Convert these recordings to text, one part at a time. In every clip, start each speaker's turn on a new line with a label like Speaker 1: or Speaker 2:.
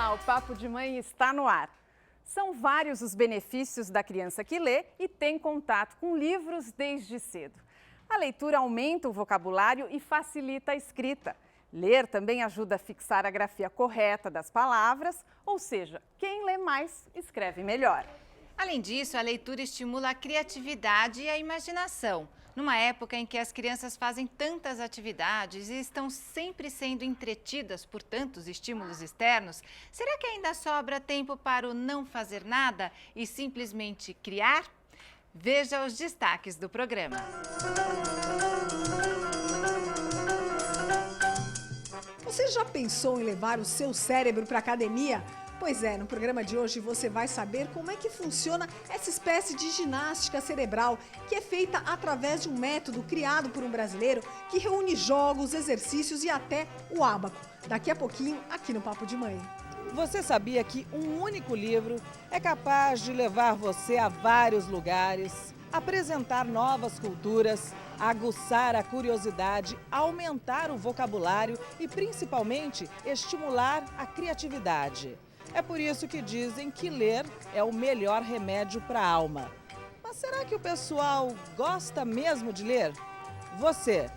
Speaker 1: Olá, o Papo de Mãe está no ar. São vários os benefícios da criança que lê e tem contato com livros desde cedo. A leitura aumenta o vocabulário e facilita a escrita. Ler também ajuda a fixar a grafia correta das palavras, ou seja, quem lê mais, escreve melhor.
Speaker 2: Além disso, a leitura estimula a criatividade e a imaginação. Numa época em que as crianças fazem tantas atividades e estão sempre sendo entretidas por tantos estímulos externos, será que ainda sobra tempo para o não fazer nada e simplesmente criar? Veja os destaques do programa.
Speaker 3: Você já pensou em levar o seu cérebro para a academia? Pois é, no programa de hoje você vai saber como é que funciona essa espécie de ginástica cerebral que é feita através de um método criado por um brasileiro que reúne jogos, exercícios e até o ábaco. Daqui a pouquinho, aqui no Papo de Mãe.
Speaker 4: Você sabia que um único livro é capaz de levar você a vários lugares, apresentar novas culturas, aguçar a curiosidade, aumentar o vocabulário e, principalmente, estimular a criatividade? É por isso que dizem que ler é o melhor remédio para a alma. Mas será que o pessoal gosta mesmo de ler? Você,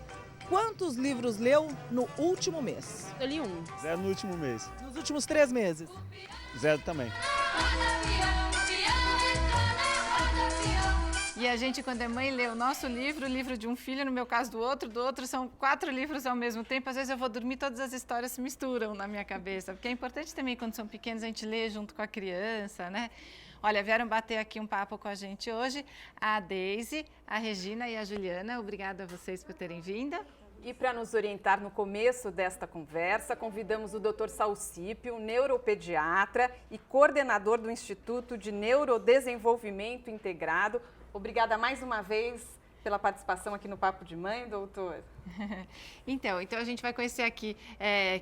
Speaker 4: quantos livros leu no último mês?
Speaker 5: Eu li um.
Speaker 6: 0 no último mês.
Speaker 4: Nos últimos 3 meses?
Speaker 6: 0 também.
Speaker 2: E a gente, quando é mãe, lê o nosso livro, o livro de um filho, no meu caso do outro são 4 livros ao mesmo tempo. Às vezes eu vou dormir, todas as histórias se misturam na minha cabeça, porque é importante também, quando são pequenos, a gente lê junto com a criança, né? Olha, vieram bater aqui um papo com a gente hoje a Deise, a Regina e a Juliana. Obrigada a vocês por terem vindo.
Speaker 1: E para nos orientar no começo desta conversa, convidamos o Dr. Salcípio, neuropediatra e coordenador do Instituto de Neurodesenvolvimento Integrado. Obrigada mais uma vez pela participação aqui no Papo de Mãe, doutor.
Speaker 2: Então a gente vai conhecer aqui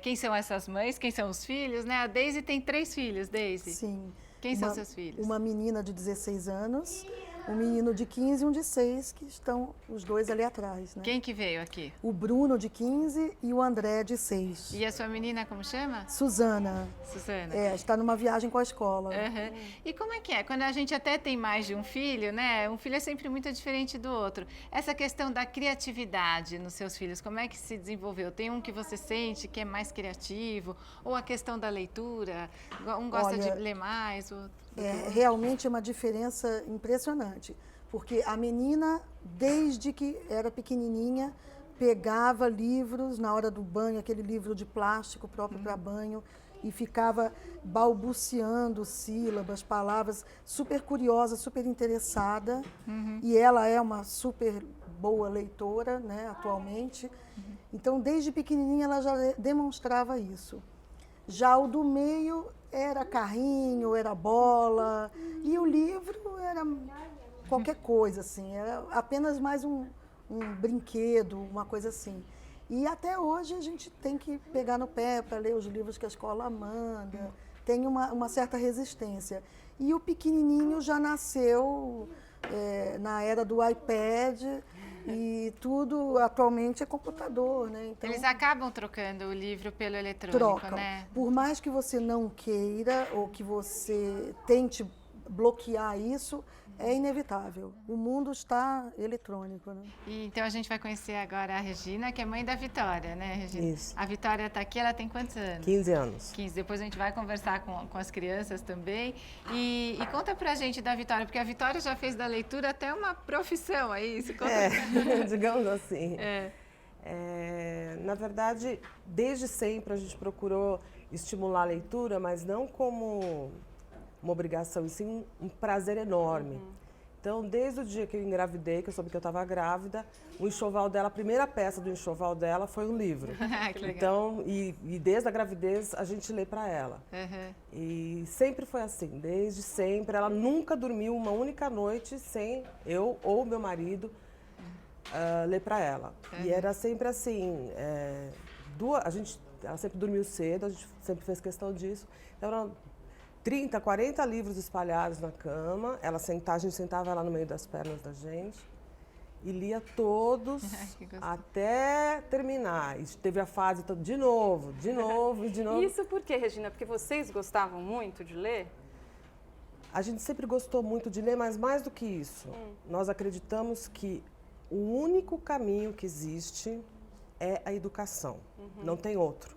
Speaker 2: quem são essas mães, quem são os filhos, né? A Deise tem 3 filhos, Deise.
Speaker 7: Sim.
Speaker 2: Quem são seus filhos?
Speaker 7: Uma menina de 16 anos, um menino de 15 e um de 6, que estão os dois ali atrás, né?
Speaker 2: Quem que veio aqui?
Speaker 7: O Bruno de 15 e o André de 6.
Speaker 2: E a sua menina, como chama?
Speaker 7: Suzana.
Speaker 2: Suzana.
Speaker 7: Está numa viagem com a escola.
Speaker 2: Uhum. E como é que é? Quando a gente até tem mais de um filho, né? Um filho é sempre muito diferente do outro. Essa questão da criatividade nos seus filhos, como é que se desenvolveu? Tem um que você sente que é mais criativo? Ou a questão da leitura? Um gosta de ler mais, o outro...
Speaker 7: Realmente é uma diferença impressionante, porque a menina, desde que era pequenininha, pegava livros na hora do banho, aquele livro de plástico próprio para banho, e ficava balbuciando sílabas, palavras, super curiosa, super interessada. E ela é uma super boa leitora, né, atualmente. Então, desde pequenininha, ela já demonstrava isso. Já o do meio era carrinho, era bola, e o livro era qualquer coisa, assim, era apenas mais um brinquedo, uma coisa assim. E até hoje a gente tem que pegar no pé para ler os livros que a escola manda, tem uma certa resistência. E o pequenininho já nasceu na era do iPad, e tudo atualmente é computador, né? Então,
Speaker 2: eles acabam trocando o livro pelo eletrônico,
Speaker 7: trocam.
Speaker 2: né?
Speaker 7: Por mais que você não queira ou que você tente bloquear isso, é inevitável. O mundo está eletrônico, né?
Speaker 2: E, então a gente vai conhecer agora a Regina, que é mãe da Vitória, né, Regina?
Speaker 5: Isso.
Speaker 2: A Vitória está aqui, ela tem quantos anos?
Speaker 5: 15 anos.
Speaker 2: 15. Depois a gente vai conversar com as crianças também. E conta pra gente da Vitória, porque a Vitória já fez da leitura até uma profissão, é isso? Conta
Speaker 5: Digamos assim.
Speaker 2: Na
Speaker 5: verdade, desde sempre a gente procurou estimular a leitura, mas não como uma obrigação, e sim um prazer enorme. Então, desde o dia que eu engravidei, que eu soube que eu estava grávida, o enxoval dela, a primeira peça do enxoval dela foi um livro.
Speaker 2: Que legal.
Speaker 5: Então, e desde a gravidez a gente lê para ela. E sempre foi assim, desde sempre. Ela nunca dormiu uma única noite sem eu ou meu marido ler para ela. E era sempre assim, ela sempre dormiu cedo, a gente sempre fez questão disso. Então, eram 30, 40 livros espalhados na cama, a gente sentava ela no meio das pernas da gente. e lia todos até terminar. E teve a fase de novo, de novo e de novo.
Speaker 1: Isso por quê, Regina? Porque vocês gostavam muito de ler?
Speaker 5: A gente sempre gostou muito de ler, mas mais do que isso, nós acreditamos que o único caminho que existe é a educação, não tem outro.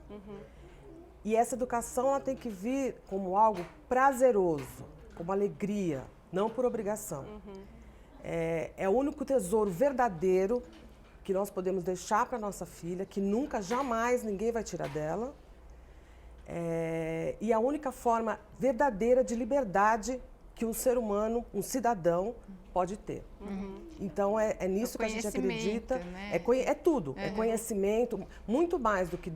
Speaker 5: E essa educação ela tem que vir como algo prazeroso, como alegria, não por obrigação. É o único tesouro verdadeiro que nós podemos deixar para nossa filha, que nunca, jamais ninguém vai tirar dela. E a única forma verdadeira de liberdade que um ser humano, um cidadão, pode ter. Então, é nisso que a gente acredita.
Speaker 2: Né?
Speaker 5: É tudo. É conhecimento, muito mais do que,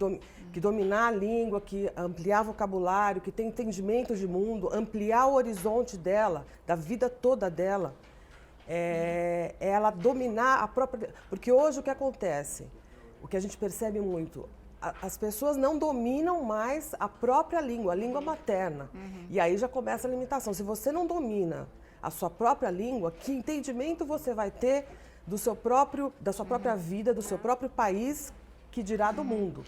Speaker 5: que dominar a língua, que ampliar vocabulário, que ter entendimento de mundo, ampliar o horizonte dela, da vida toda dela. É ela dominar a própria... Porque hoje o que acontece, o que a gente percebe muito, as pessoas não dominam mais a própria língua, a língua materna. E aí já começa a limitação. Se você não domina a sua própria língua, que entendimento você vai ter do seu próprio, da sua própria vida, do seu próprio país, que dirá do mundo?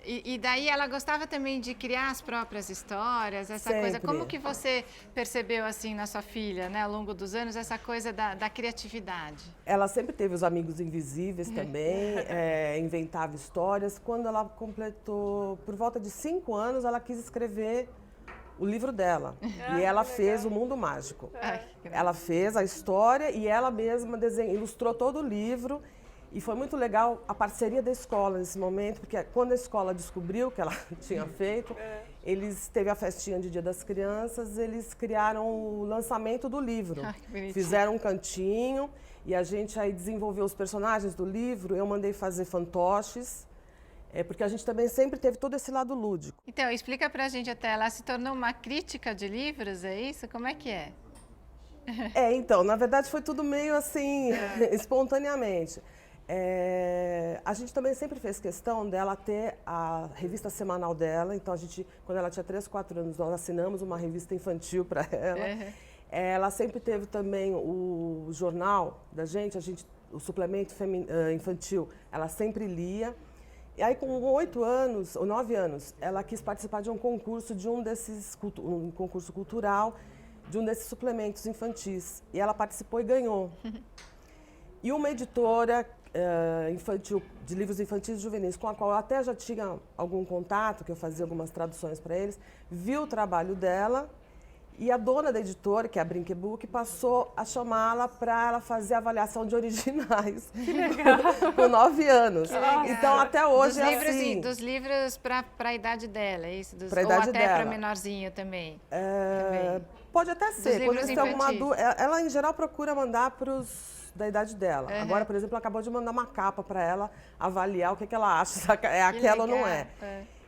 Speaker 2: E daí ela gostava também de criar as próprias histórias, essa
Speaker 5: Sempre.
Speaker 2: coisa. Como que você percebeu assim na sua filha, né, ao longo dos anos, essa coisa da criatividade?
Speaker 5: Ela sempre teve os amigos invisíveis também, inventava histórias. Quando ela completou, por volta de 5 anos, ela quis escrever o livro dela. E ela fez O Mundo Mágico. Ela fez a história e ela mesma ilustrou todo o livro. E foi muito legal a parceria da escola nesse momento, porque quando a escola descobriu que ela tinha feito, eles teve a festinha de Dia das Crianças, eles criaram o lançamento do livro. Fizeram um cantinho e a gente aí desenvolveu os personagens do livro. Eu mandei fazer fantoches, porque a gente também sempre teve todo esse lado lúdico.
Speaker 2: Então, explica pra gente até, ela se tornou uma crítica de livros, é isso? Como é que é?
Speaker 5: Então, na verdade foi tudo meio assim, espontaneamente. A gente também sempre fez questão dela ter a revista semanal dela, então a gente, quando ela tinha 3, 4 anos, nós assinamos uma revista infantil para ela. Ela sempre teve também o jornal da gente, o suplemento infantil, ela sempre lia. E aí com 8 anos, ou 9 anos, ela quis participar de um concurso, um concurso cultural, de um desses suplementos infantis. E ela participou e ganhou. E uma editora infantil, de livros infantis e juvenis, com a qual eu até já tinha algum contato, que eu fazia algumas traduções para eles, viu o trabalho dela e a dona da editora, que é a Brinquebook, passou a chamá-la para ela fazer avaliação de originais. Que legal! Com 9 anos. Então, até hoje assim.
Speaker 2: Dos livros para a idade dela, é isso?
Speaker 5: Pra idade
Speaker 2: ou até
Speaker 5: dela.
Speaker 2: para menorzinho também?
Speaker 5: Pode até ser. Quando eles têm alguma
Speaker 2: infantis.
Speaker 5: dúvida, ela em geral procura mandar para os da idade dela. Agora, por exemplo, ela acabou de mandar uma capa para ela avaliar o que ela acha, se é aquela ou não é.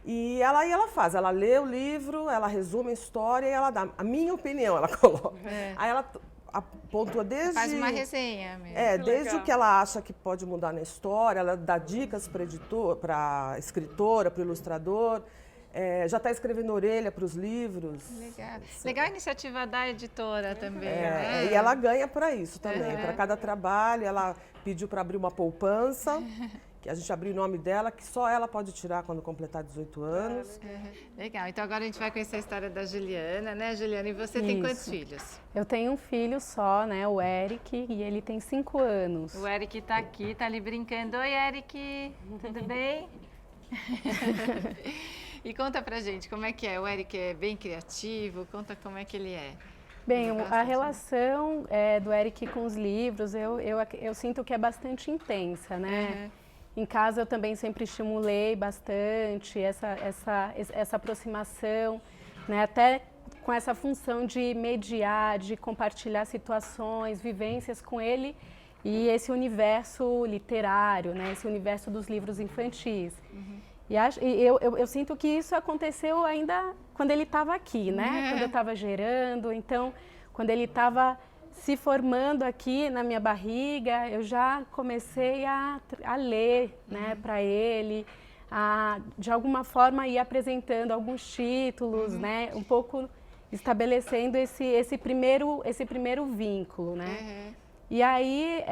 Speaker 5: E ela faz, ela lê o livro, ela resume a história e ela dá a minha opinião, ela coloca. Aí ela pontua desde...
Speaker 2: Faz uma resenha mesmo.
Speaker 5: Desde o que ela acha que pode mudar na história, ela dá dicas para a escritora, para o ilustrador. Já está escrevendo orelha para os livros.
Speaker 2: Legal. Legal a iniciativa da editora também. Né?
Speaker 5: E ela ganha para isso também. Para cada trabalho, ela pediu para abrir uma poupança, que a gente abriu o nome dela, que só ela pode tirar quando completar 18 anos.
Speaker 2: Legal. Então agora a gente vai conhecer a história da Juliana, né, Juliana? E você tem quantos filhos?
Speaker 8: Eu tenho um filho só, né, o Eric, e ele tem 5 anos.
Speaker 2: O Eric está aqui, está ali brincando. Oi, Eric, tudo bem? E conta pra gente, como é que é? O Eric é bem criativo? Conta como é que ele é.
Speaker 8: Bem, a relação do Eric com os livros, eu sinto que é bastante intensa, né? Em casa eu também sempre estimulei bastante essa aproximação, né? Até com essa função de mediar, de compartilhar situações, vivências com ele e esse universo literário, né? Esse universo dos livros infantis. E eu sinto que isso aconteceu ainda quando ele estava aqui, né? Quando eu estava gerando, então, quando ele estava se formando aqui na minha barriga, eu já comecei a ler, né, para ele, de alguma forma ir apresentando alguns títulos, né? Um pouco estabelecendo esse primeiro vínculo, né? E aí,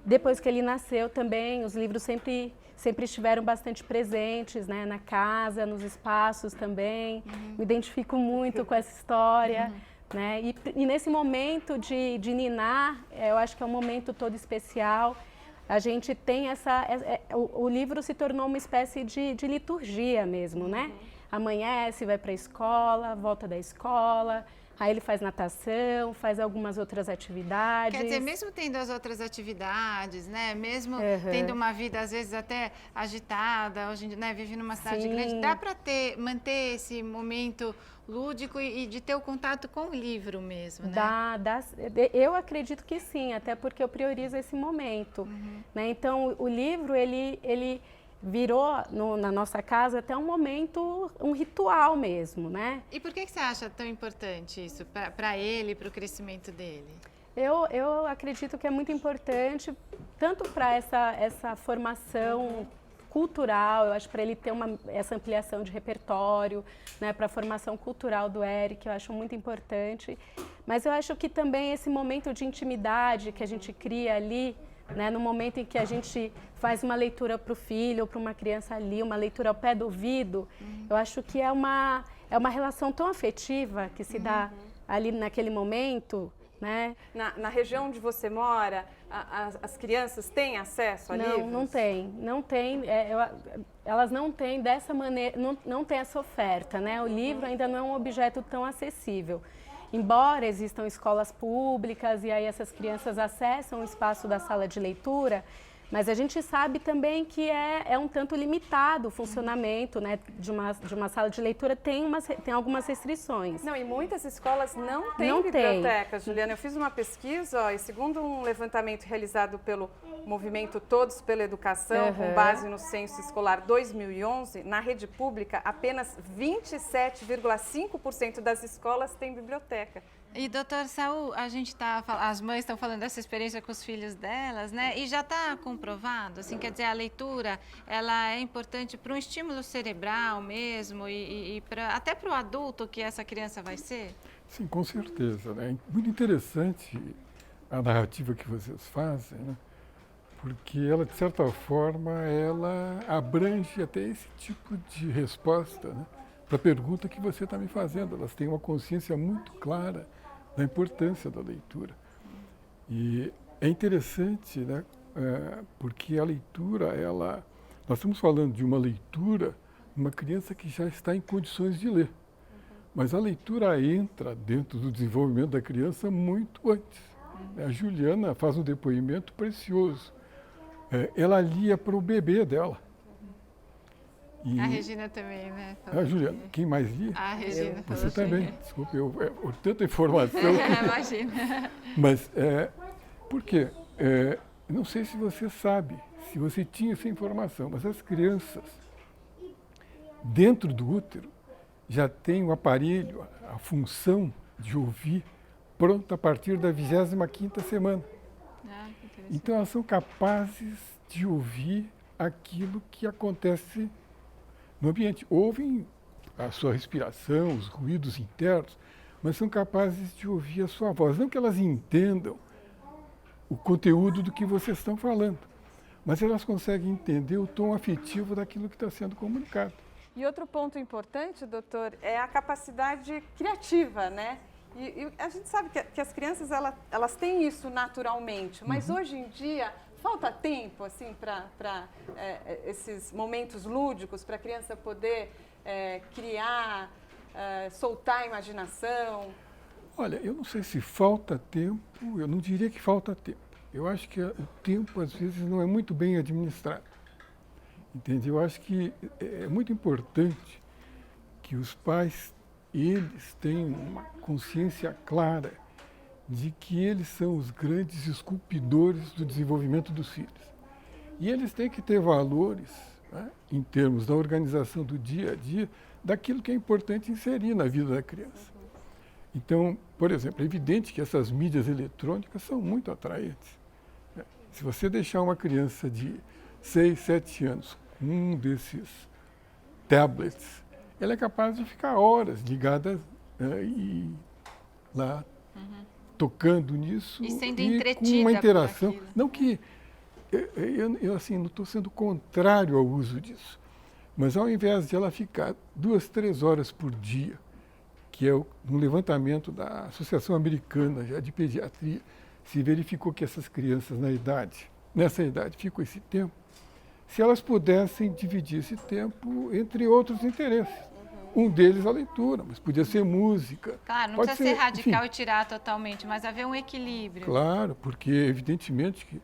Speaker 8: depois que ele nasceu também, os livros sempre estiveram bastante presentes, né, na casa, nos espaços também. Me identifico muito com essa história. Né? E nesse momento de ninar, eu acho que é um momento todo especial. A gente tem o livro se tornou uma espécie de liturgia mesmo, né? Amanhece, vai para a escola, volta da escola, aí ele faz natação, faz algumas outras atividades.
Speaker 2: Quer dizer, mesmo tendo as outras atividades, né? Mesmo tendo uma vida, às vezes, até agitada, hoje em dia, né? Vive numa cidade grande, dá para manter esse momento lúdico e de ter o contato com o livro mesmo, né?
Speaker 8: Eu acredito que sim, até porque eu priorizo esse momento. Né? Então, o livro, ele virou na nossa casa até um momento, um ritual mesmo, né?
Speaker 2: E por que você acha tão importante isso para ele, para o crescimento dele?
Speaker 8: Eu acredito que é muito importante, tanto para essa formação cultural, eu acho, para ele ter essa ampliação de repertório, né, para a formação cultural do Eric, eu acho muito importante. Mas eu acho que também esse momento de intimidade que a gente cria ali, né, no momento em que a gente faz uma leitura para o filho ou para uma criança ali, uma leitura ao pé do ouvido, eu acho que é uma relação tão afetiva que se dá ali naquele momento. Né?
Speaker 1: Na região onde você mora, as crianças têm acesso a livros?
Speaker 8: Não tem. Elas não têm dessa maneira, não tem essa oferta, né? O livro ainda não é um objeto tão acessível. Embora existam escolas públicas e aí essas crianças acessam o espaço da sala de leitura, mas a gente sabe também que é um tanto limitado o funcionamento, né, de uma sala de leitura, tem algumas restrições.
Speaker 1: Não, e muitas escolas não têm bibliotecas, Juliana. Eu fiz uma pesquisa, e segundo um levantamento realizado pelo movimento Todos pela Educação, com base no Censo Escolar 2011, na rede pública, apenas 27,5% das escolas têm biblioteca.
Speaker 2: E, doutor Saul, as mães estão falando dessa experiência com os filhos delas, né? E já está comprovado, assim, quer dizer, a leitura, ela é importante para um estímulo cerebral mesmo e até para o adulto que essa criança vai ser?
Speaker 9: Sim, com certeza, né? É muito interessante a narrativa que vocês fazem, né? Porque ela, de certa forma, ela abrange até esse tipo de resposta, né? Para a pergunta que você está me fazendo. Elas têm uma consciência muito clara da importância da leitura. E é interessante, né, porque a leitura, nós estamos falando de uma leitura, uma criança que já está em condições de ler. Mas a leitura entra dentro do desenvolvimento da criança muito antes. A Juliana faz um depoimento precioso. Ela lia para o bebê dela.
Speaker 2: E a Regina também, né?
Speaker 9: A Juliana, quem mais lia?
Speaker 2: A Regina.
Speaker 9: Você também, desculpe, tanta informação.
Speaker 2: Imagina.
Speaker 9: Mas, por quê? Não sei se você sabe, se você tinha essa informação, mas as crianças, dentro do útero, já têm o aparelho, a função de ouvir, pronta a partir da 25ª semana. Então, elas são capazes de ouvir aquilo que acontece no ambiente. Ouvem a sua respiração, os ruídos internos, mas são capazes de ouvir a sua voz. Não que elas entendam o conteúdo do que vocês estão falando, mas elas conseguem entender o tom afetivo daquilo que está sendo comunicado.
Speaker 1: E outro ponto importante, doutor, é a capacidade criativa, né? E a gente sabe que as crianças, elas têm isso naturalmente, mas hoje em dia falta tempo, assim, para esses momentos lúdicos, para a criança poder criar, soltar a imaginação.
Speaker 9: Olha, eu não sei se falta tempo, eu não diria que falta tempo. Eu acho que o tempo, às vezes, não é muito bem administrado. Entende? Eu acho que é muito importante que os pais, eles tenham uma consciência clara de que eles são os grandes esculpidores do desenvolvimento dos filhos. E eles têm que ter valores, né, em termos da organização do dia a dia, daquilo que é importante inserir na vida da criança. Então, por exemplo, é evidente que essas mídias eletrônicas são muito atraentes. Se você deixar uma criança de 6, 7 anos com um desses tablets, ela é capaz de ficar horas ligada e lá tocando nisso
Speaker 2: E sendo
Speaker 9: com
Speaker 2: entretida
Speaker 9: uma
Speaker 2: por
Speaker 9: interação.
Speaker 2: aquilo.
Speaker 9: Não que eu assim, não estou sendo contrário ao uso disso, mas ao invés de ela ficar 2, 3 horas por dia, que é um levantamento da Associação Americana já de Pediatria, se verificou que essas crianças nessa idade ficam esse tempo, se elas pudessem dividir esse tempo entre outros interesses. Um deles a leitura, mas podia ser música.
Speaker 2: Claro, não
Speaker 9: pode
Speaker 2: precisa ser radical
Speaker 9: enfim.
Speaker 2: e tirar totalmente, mas haver um equilíbrio.
Speaker 9: Claro, porque evidentemente que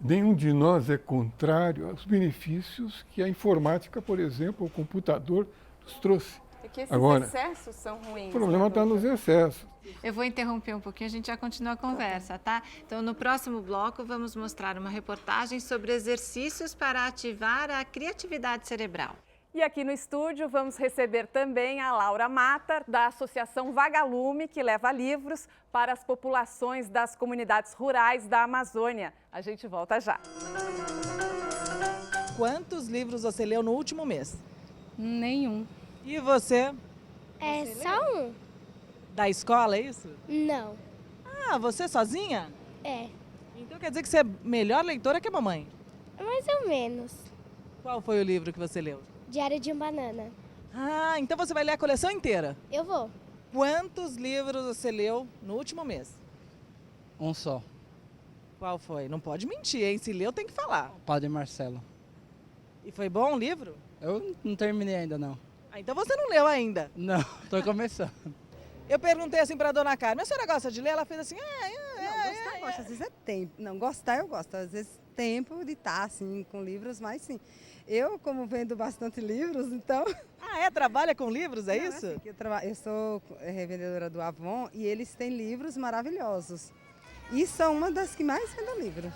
Speaker 9: nenhum de nós é contrário aos benefícios que a informática, por exemplo, o computador nos trouxe.
Speaker 1: É que esses
Speaker 9: Agora,
Speaker 1: excessos são ruins.
Speaker 9: o problema está nos excessos.
Speaker 2: Eu vou interromper um pouquinho, a gente já continua a conversa, tá? Então, no próximo bloco, vamos mostrar uma reportagem sobre exercícios para ativar a criatividade cerebral.
Speaker 1: E aqui no estúdio vamos receber também a Laura Matar, da Associação Vagalume, que leva livros para as populações das comunidades rurais da Amazônia. A gente volta já.
Speaker 4: Quantos livros você leu no último mês?
Speaker 10: Nenhum.
Speaker 4: E você?
Speaker 10: É só um?
Speaker 4: Da escola, é isso?
Speaker 10: Não.
Speaker 4: Ah, você sozinha?
Speaker 10: É.
Speaker 4: Então quer dizer que você é melhor leitora que a mamãe.
Speaker 10: Mais ou menos.
Speaker 4: Qual foi o livro que você leu?
Speaker 10: Diário de uma Banana.
Speaker 4: Ah, então você vai ler a coleção inteira.
Speaker 10: Eu vou.
Speaker 4: Quantos livros você leu no último mês?
Speaker 11: Um só.
Speaker 4: Qual foi? Não pode mentir, hein? Se leu, tem que falar.
Speaker 11: Padre Marcelo.
Speaker 4: E foi bom o livro?
Speaker 11: Eu não terminei ainda, não.
Speaker 4: Ah, então você não leu ainda.
Speaker 11: Não, tô começando.
Speaker 4: Eu perguntei assim pra dona Carmen, a senhora gosta de ler? Ela fez assim,
Speaker 12: Gostar, eu gosto. Às vezes é tempo. Não, gostar eu gosto. Às vezes tempo de estar, assim, com livros, mas sim. Eu, como vendo bastante livros, então...
Speaker 4: Ah, é? Trabalha com livros, é
Speaker 12: Não,
Speaker 4: isso?
Speaker 12: assim, que eu sou revendedora do Avon e eles têm livros maravilhosos. E são uma das que mais vendem livros.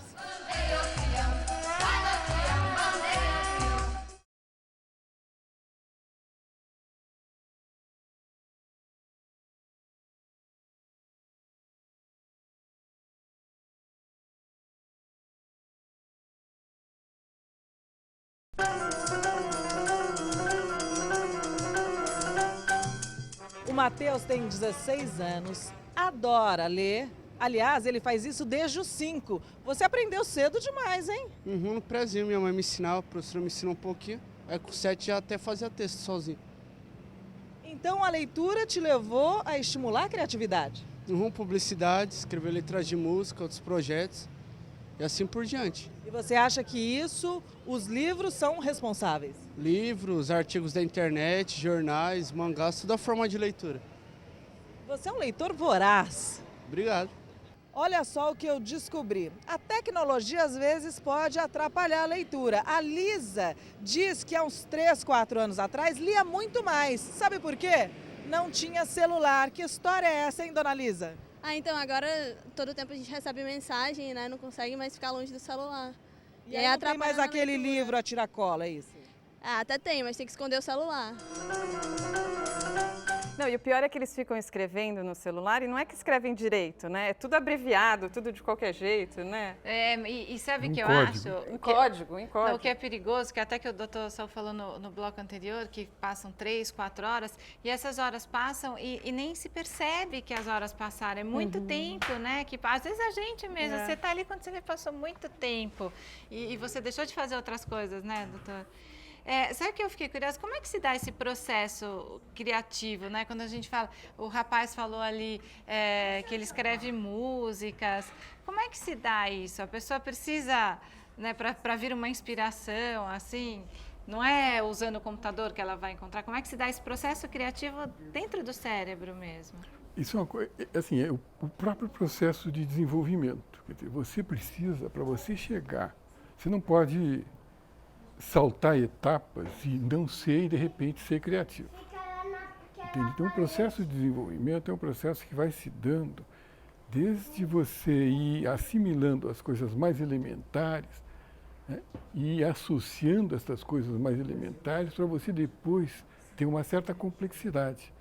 Speaker 4: O Matheus tem 16 anos, adora ler. Aliás, ele faz isso desde os 5. Você aprendeu cedo demais, hein?
Speaker 13: No prézinho, minha mãe me ensinava, a professora me ensinou um pouquinho. Aí com 7 já até fazia texto sozinho.
Speaker 4: Então a leitura te levou a estimular a criatividade?
Speaker 13: Publicidade, escrever letras de música, outros projetos e assim por diante.
Speaker 4: E você acha que isso, os livros são responsáveis?
Speaker 13: Livros, artigos da internet, jornais, mangás, toda forma de leitura.
Speaker 4: Você é um leitor voraz.
Speaker 13: Obrigado.
Speaker 4: Olha só o que eu descobri. A tecnologia às vezes pode atrapalhar a leitura. A Lisa diz que há uns 3, 4 anos atrás lia muito mais. Sabe por quê? Não tinha celular. Que história é essa, hein, dona Lisa?
Speaker 14: Ah, então agora todo tempo a gente recebe mensagem, né? Não consegue mais ficar longe do celular.
Speaker 4: E aí não tem mais aquele livro a tiracola, é isso?
Speaker 14: Ah, até tem, mas tem que esconder o celular.
Speaker 1: Não, e o pior é que eles ficam escrevendo no celular e não é que escrevem direito, né? É tudo abreviado, tudo de qualquer jeito, né?
Speaker 2: E sabe o que eu
Speaker 9: código.
Speaker 2: acho?
Speaker 1: Em código.
Speaker 2: Não, o que é perigoso, que até que o doutor Sal falou no bloco anterior, que passam 3, 4 horas, e essas horas passam e nem se percebe que as horas passaram. É muito tempo, né? Que às vezes a gente mesmo, você tá ali quando você vê, passou muito tempo. E você deixou de fazer outras coisas, né, doutor? Sabe o que eu fiquei curiosa? Como é que se dá esse processo criativo, né? Quando a gente fala, o rapaz falou ali que ele escreve músicas. Como é que se dá isso? A pessoa precisa, né, para vir uma inspiração, assim, não é usando o computador que ela vai encontrar. Como é que se dá esse processo criativo dentro do cérebro mesmo?
Speaker 9: Isso é uma coisa, assim, é o próprio processo de desenvolvimento. Quer dizer, você precisa, para você chegar, você não pode saltar etapas e não ser, e de repente ser criativo. Entende? Então, o processo de desenvolvimento é um processo que vai se dando desde você ir assimilando as coisas mais elementares, né, e associando essas coisas mais elementares para você depois ter uma certa complexidade.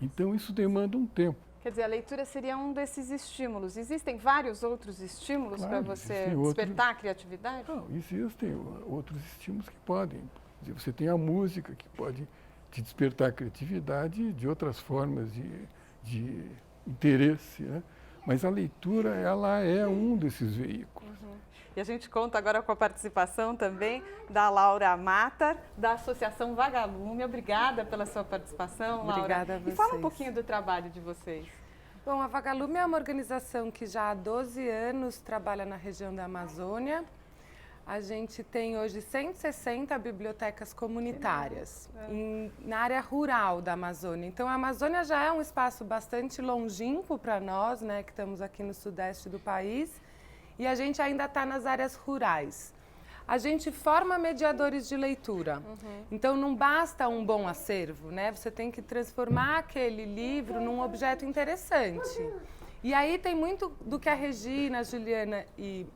Speaker 9: Então, isso demanda um tempo.
Speaker 1: Quer dizer, a leitura seria um desses estímulos. Existem vários outros estímulos para você despertar a criatividade?
Speaker 9: Não, existem outros estímulos que podem. Você tem a música, que pode te despertar a criatividade de outras formas de interesse, né? mas a leitura ela é um desses veículos.
Speaker 1: E a gente conta agora com a participação também da Laura Matar, da Associação Vagalume. Obrigada pela sua participação, Laura.
Speaker 15: Obrigada a vocês.
Speaker 1: E fala um pouquinho do trabalho de vocês.
Speaker 15: Bom, a Vagalume é uma organização que já há 12 anos trabalha na região da Amazônia. A gente tem hoje 160 bibliotecas comunitárias na área rural da Amazônia. Então, a Amazônia já é um espaço bastante longínquo para nós, né, que estamos aqui no sudeste do país, e a gente ainda está nas áreas rurais. A gente forma mediadores de leitura. Então, não basta um bom acervo, né? Você tem que transformar aquele livro num objeto interessante. E aí tem muito do que a Regina, a Juliana e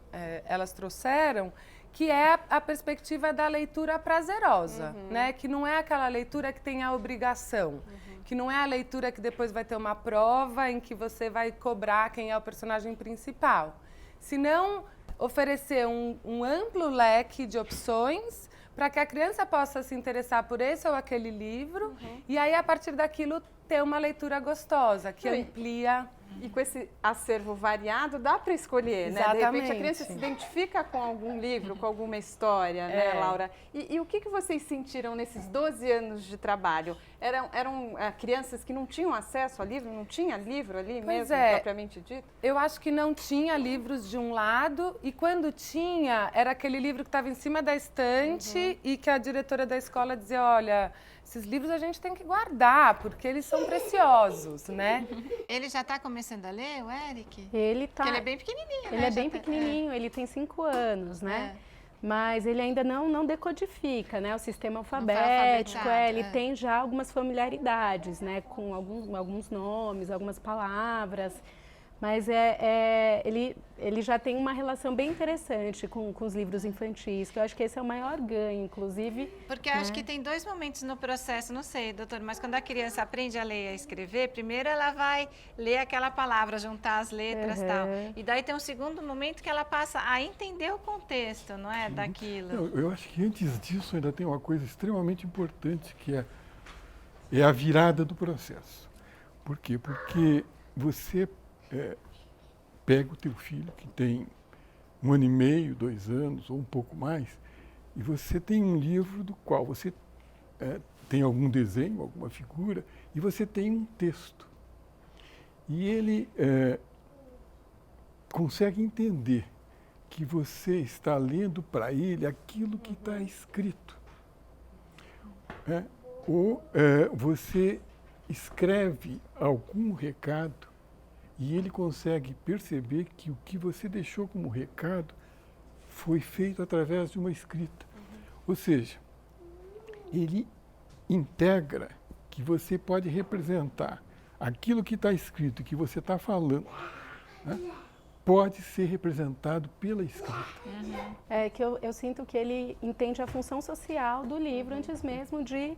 Speaker 15: elas trouxeram, que é a perspectiva da leitura prazerosa, né? Que não é aquela leitura que tem a obrigação, que não é a leitura que depois vai ter uma prova em que você vai cobrar quem é o personagem principal. Senão, oferecer um amplo leque de opções para que a criança possa se interessar por esse ou aquele livro e aí, a partir daquilo, ter uma leitura gostosa, que amplia...
Speaker 1: E com esse acervo variado, dá para escolher, né? De repente, a criança se identifica com algum livro, com alguma história, né, Laura? E o que vocês sentiram nesses 12 anos de trabalho? Eram crianças que não tinham acesso a livro? Não tinha livro ali mesmo, propriamente dito?
Speaker 15: Eu acho que não tinha livros de um lado e quando tinha, era aquele livro que estava em cima da estante e que a diretora da escola dizia, olha, esses livros a gente tem que guardar, porque eles são preciosos, né?
Speaker 2: Ele já está começando a ler, o Eric?
Speaker 8: Ele tá.
Speaker 2: Porque ele é bem pequenininho,
Speaker 8: Ele é bem pequenininho, ele tem 5 anos, né? Mas ele ainda não decodifica, né? O sistema alfabético, ele tem já algumas familiaridades, né? Com alguns nomes, algumas palavras. Mas ele já tem uma relação bem interessante com os livros infantis, que eu acho que esse é o maior ganho, inclusive.
Speaker 2: Porque acho que tem 2 momentos no processo, não sei, doutor, mas quando a criança aprende a ler e a escrever, primeiro ela vai ler aquela palavra, juntar as letras e tal. E daí tem um segundo momento que ela passa a entender o contexto, não é, daquilo.
Speaker 9: Eu acho que antes disso ainda tem uma coisa extremamente importante, que é a virada do processo. Por quê? Porque você... pega o teu filho, que tem 1 ano e meio, 2 anos, ou um pouco mais, e você tem um livro do qual você tem algum desenho, alguma figura, e você tem um texto. E ele consegue entender que você está lendo para ele aquilo que está escrito. Ou você escreve algum recado e ele consegue perceber que o que você deixou como recado foi feito através de uma escrita. Ou seja, ele integra que você pode representar aquilo que está escrito, que você está falando, né? Pode ser representado pela escrita.
Speaker 8: É que eu sinto que ele entende a função social do livro antes mesmo de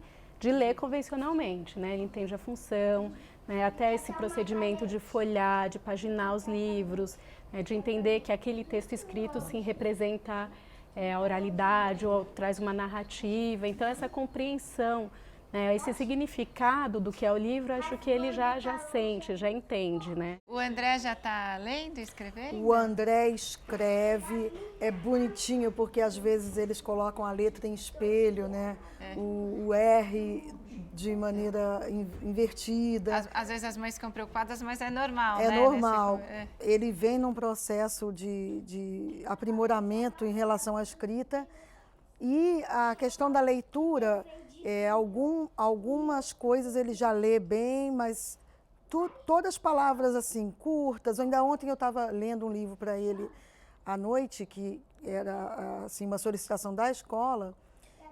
Speaker 8: ler convencionalmente, né? Ele entende a função, né? Até esse procedimento de folhear, de paginar os livros, né? De entender que aquele texto escrito sim representa a oralidade ou traz uma narrativa. Então essa compreensão, né? Esse significado do que é o livro, acho que ele já sente, já entende, né?
Speaker 2: O André já está lendo e escrevendo?
Speaker 7: O André escreve, é bonitinho porque às vezes eles colocam a letra em espelho, né? O R de maneira invertida.
Speaker 2: Às vezes as mães ficam preocupadas, mas é normal,
Speaker 7: né?
Speaker 2: É
Speaker 7: normal. Ele vem num processo de aprimoramento em relação à escrita e a questão da leitura, algumas coisas ele já lê bem, mas todas as palavras assim, curtas. Ainda ontem eu estava lendo um livro para ele à noite, que era assim, uma solicitação da escola,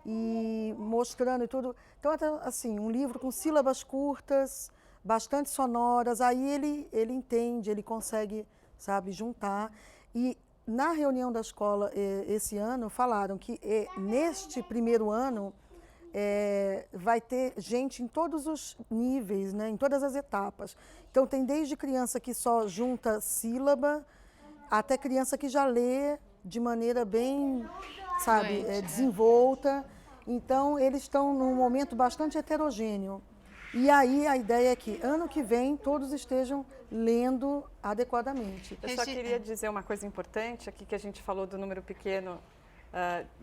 Speaker 7: e mostrando e tudo. Então, assim, um livro com sílabas curtas, bastante sonoras, aí ele entende, ele consegue, sabe, juntar. E na reunião da escola esse ano, falaram que neste primeiro ano vai ter gente em todos os níveis, né, em todas as etapas. Então, tem desde criança que só junta sílaba, até criança que já lê de maneira bem, sabe, desenvolta. Então, eles estão num momento bastante heterogêneo. E aí a ideia é que ano que vem todos estejam lendo adequadamente.
Speaker 1: Eu só queria dizer uma coisa importante aqui, que a gente falou do número pequeno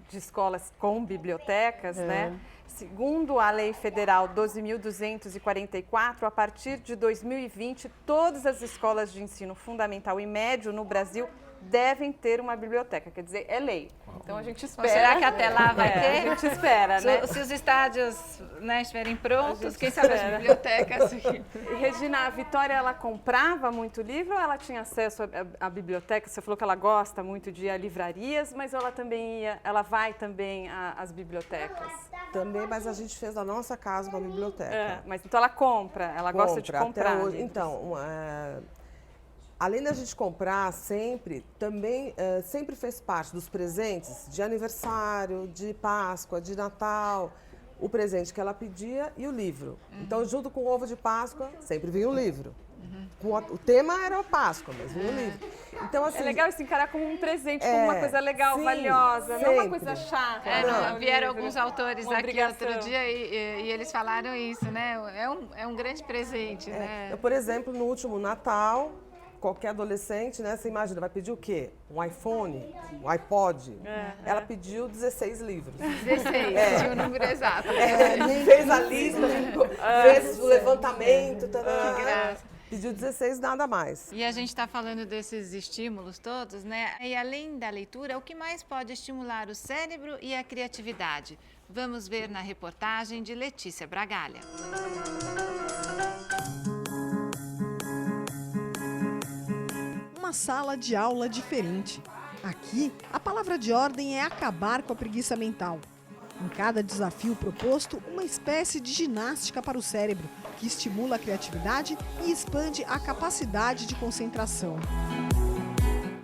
Speaker 1: de escolas com bibliotecas, né? Segundo a Lei Federal 12.244, a partir de 2020, todas as escolas de ensino fundamental e médio no Brasil devem ter uma biblioteca, quer dizer, é lei. Então a gente espera.
Speaker 2: Será que até lá vai ter?
Speaker 1: A gente espera, né?
Speaker 2: Se os estádios, né, estiverem prontos, quem sabe as bibliotecas.
Speaker 1: E Regina, a Vitória, ela comprava muito livro ou ela tinha acesso à biblioteca? Você falou que ela gosta muito de ir a livrarias, mas ela vai também às bibliotecas?
Speaker 5: Também, mas a gente fez da nossa casa uma biblioteca.
Speaker 1: Mas então ela compra, ela gosta de comprar.
Speaker 5: Até hoje. Então, além da gente comprar sempre, também sempre fez parte dos presentes de aniversário, de Páscoa, de Natal, o presente que ela pedia e o livro. Então, junto com o ovo de Páscoa, sempre vinha um livro. O tema era a Páscoa, mas vinha um livro. Então, assim,
Speaker 1: é legal se encarar como um presente, como uma coisa legal, valiosa, não uma coisa chata.
Speaker 2: Vieram alguns autores aqui outro dia e eles falaram isso, né? É um grande presente, né?
Speaker 5: Eu, por exemplo, no último Natal, qualquer adolescente, né? Você imagina, vai pedir o quê? Um iPhone? Um iPod? Ela pediu 16 livros.
Speaker 2: 16, tinha o número exato.
Speaker 5: Fez a lista, fez o levantamento. Que graça. Pediu 16, nada mais.
Speaker 2: E a gente está falando desses estímulos todos, né? E além da leitura, o que mais pode estimular o cérebro e a criatividade? Vamos ver na reportagem de Letícia Bragalha.
Speaker 3: Uma sala de aula diferente. Aqui, a palavra de ordem é acabar com a preguiça mental. Em cada desafio proposto, uma espécie de ginástica para o cérebro, que estimula a criatividade e expande a capacidade de concentração.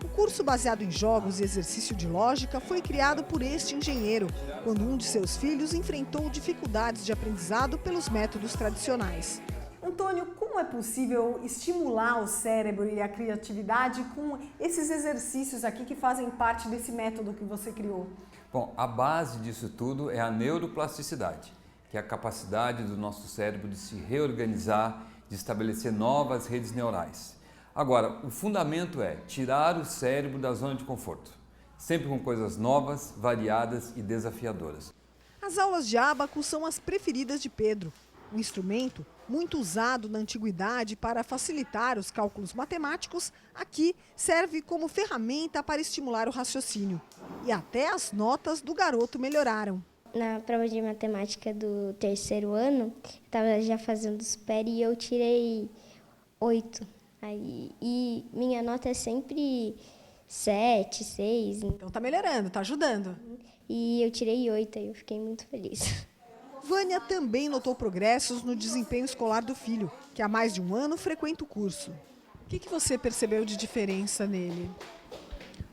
Speaker 3: O curso baseado em jogos e exercício de lógica foi criado por este engenheiro, quando um de seus filhos enfrentou dificuldades de aprendizado pelos métodos tradicionais.
Speaker 16: Antônio, como é possível estimular o cérebro e a criatividade com esses exercícios aqui que fazem parte desse método que você criou?
Speaker 17: Bom, a base disso tudo é a neuroplasticidade, que é a capacidade do nosso cérebro de se reorganizar, de estabelecer novas redes neurais. Agora, o fundamento é tirar o cérebro da zona de conforto, sempre com coisas novas, variadas e desafiadoras.
Speaker 3: As aulas de ábaco são as preferidas de Pedro, um instrumento muito usado na antiguidade para facilitar os cálculos matemáticos. Aqui serve como ferramenta para estimular o raciocínio. E até as notas do garoto melhoraram.
Speaker 10: Na prova de matemática do 3º ano, estava já fazendo super e eu tirei 8. E minha nota é sempre 7, 6.
Speaker 16: Então tá melhorando, tá ajudando.
Speaker 10: E eu tirei 8, aí eu fiquei muito feliz.
Speaker 3: Vânia também notou progressos no desempenho escolar do filho, que há mais de um ano frequenta o curso. O que você percebeu de diferença nele?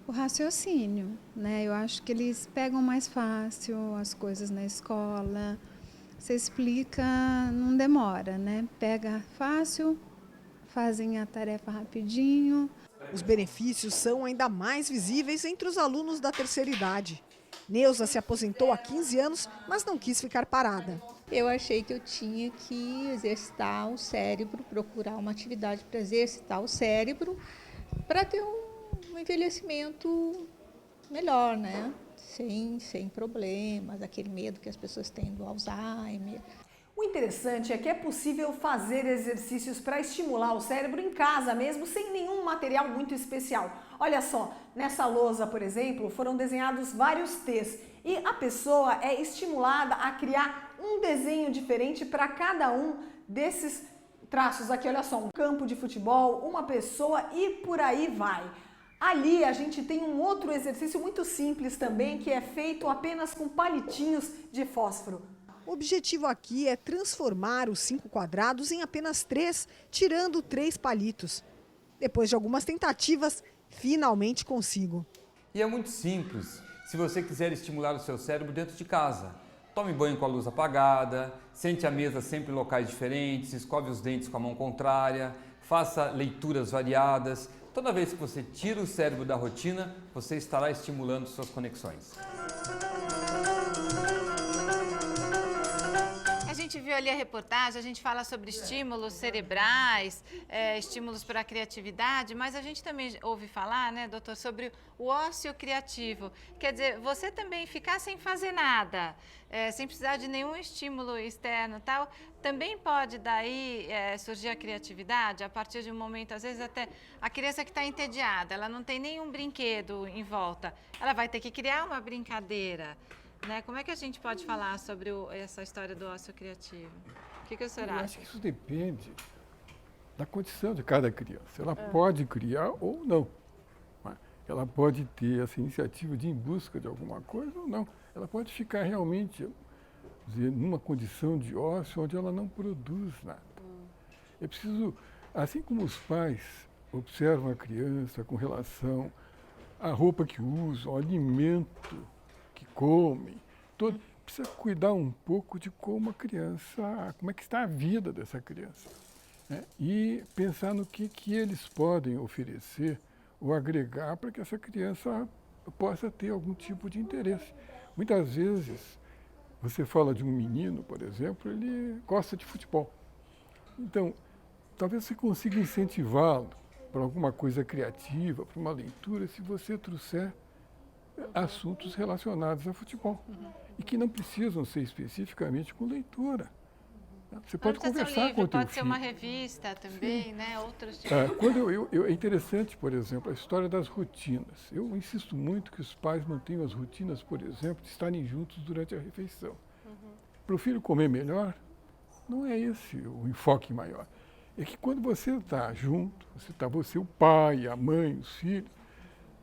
Speaker 18: O raciocínio, né? Eu acho que eles pegam mais fácil as coisas na escola. Você explica, não demora, né? Pega fácil, fazem a tarefa rapidinho.
Speaker 3: Os benefícios são ainda mais visíveis entre os alunos da terceira idade. Neuza se aposentou há 15 anos, mas não quis ficar parada.
Speaker 19: Eu achei que eu tinha que exercitar o cérebro, procurar uma atividade para exercitar o cérebro, para ter um envelhecimento melhor, né? Sem problemas, aquele medo que as pessoas têm do Alzheimer.
Speaker 16: O interessante é que é possível fazer exercícios para estimular o cérebro em casa mesmo, sem nenhum material muito especial. Olha só, nessa lousa, por exemplo, foram desenhados vários T's e a pessoa é estimulada a criar um desenho diferente para cada um desses traços aqui. Olha só, um campo de futebol, uma pessoa e por aí vai. Ali a gente tem um outro exercício muito simples também, que é feito apenas com palitinhos de fósforo.
Speaker 3: O objetivo aqui é transformar os 5 quadrados em apenas 3, tirando 3 palitos. Depois de algumas tentativas, finalmente consigo.
Speaker 17: E é muito simples, se você quiser estimular o seu cérebro dentro de casa. Tome banho com a luz apagada, sente à mesa sempre em locais diferentes, escove os dentes com a mão contrária, faça leituras variadas. Toda vez que você tira o cérebro da rotina, você estará estimulando suas conexões.
Speaker 2: A gente viu ali a reportagem, a gente fala sobre estímulos cerebrais, estímulos para a criatividade, mas a gente também ouve falar, né, doutor, sobre o ócio criativo. Quer dizer, você também ficar sem fazer nada, sem precisar de nenhum estímulo externo e tal, também pode daí surgir a criatividade a partir de um momento, às vezes até a criança que está entediada, ela não tem nenhum brinquedo em volta, ela vai ter que criar uma brincadeira. Né? Como é que a gente pode falar sobre essa história do ócio criativo? O que o senhor acha?
Speaker 9: Eu acho que isso depende da condição de cada criança. Ela pode criar ou não. Ela pode ter essa iniciativa de ir em busca de alguma coisa ou não. Ela pode ficar realmente numa condição de ócio onde ela não produz nada. É preciso, assim como os pais observam a criança com relação à roupa que usa, ao alimento que come, precisa cuidar um pouco de como a criança, como é que está a vida dessa criança, né? E pensar no que eles podem oferecer ou agregar para que essa criança possa ter algum tipo de interesse. Muitas vezes, você fala de um menino, por exemplo, ele gosta de futebol. Então, talvez você consiga incentivá-lo para alguma coisa criativa, para uma leitura, se você trouxer assuntos relacionados a futebol e que não precisam ser especificamente com leitura. Você pode conversar com o teu
Speaker 2: pode ser
Speaker 9: filho.
Speaker 2: uma revista também, né? Outros tipos.
Speaker 9: É interessante, por exemplo, a história das rotinas. Eu insisto muito que os pais mantenham as rotinas, por exemplo, de estarem juntos durante a refeição. Para o filho comer melhor, não é esse o enfoque maior. É que quando você está junto, você o pai, a mãe, os filhos,